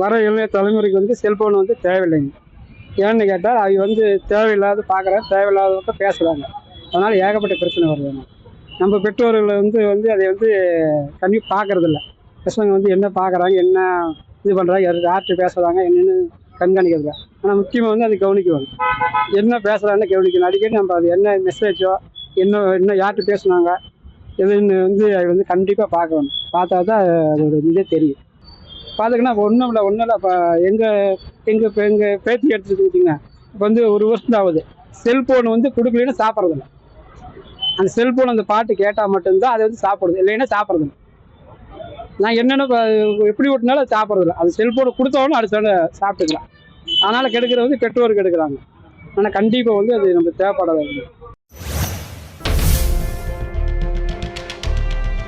வர இளைய தலைமுறைக்கு வந்து செல்ஃபோன் வந்து தேவையில்லைங்க. ஏன்னு கேட்டால் அவங்க வந்து தேவையில்லாத பார்க்குறாங்க, தேவையில்லாதவங்க பேசுகிறாங்க. அதனால் ஏகப்பட்ட பிரச்சனை வருதுங்க. நம்ம பெற்றோர்கள் வந்து வந்து அதை வந்து பார்க்கறதில்ல. பசங்க வந்து என்ன பார்க்குறாங்க, என்ன இது பண்ணுறாங்க, யார்கிட்ட பேசுகிறாங்க என்னென்னு கண்காணிக்கிறதில்ல. ஆனால் முக்கியமாக வந்து அதை கவனிக்கணும். என்ன பேசுகிறாங்கன்னு கவனிக்கணும். அடிக்கடி நம்ம அது என்ன மெசேஜோ, என்ன யார்கிட்ட பேசுனாங்க எதுன்னு வந்து அது வந்து கண்டிப்பாக பார்க்கணும். பார்த்தா தான் அதோட இதே தெரியும். பார்த்துக்கினா ஒன்றும் இல்லை. இப்போ எங்கள் பேத்தி எடுத்துக்கிட்டிங்கன்னா இப்போ வந்து 1 வருஷம் தான் ஆகுது. செல்ஃபோன் வந்து கொடுக்கலன்னா சாப்பிட்றதில்ல. அந்த செல்ஃபோன் அந்த பாட்டு கேட்டால் மட்டும்தான் அதை வந்து சாப்பிடுது, இல்லைன்னா சாப்பிட்றதில்ல. நான் என்னென்ன எப்படி விட்டுனாலும் அது சாப்பிட்றதில்ல. அது செல்ஃபோனை கொடுத்தோன்னு அடுத்த சாப்பிட்டுக்கலாம். அதனால் கெடுக்கிறது வந்து பெற்றோர் கெடுக்கிறாங்க. ஆனால் கண்டிப்பாக வந்து அது நம்ம தேவைப்படாது.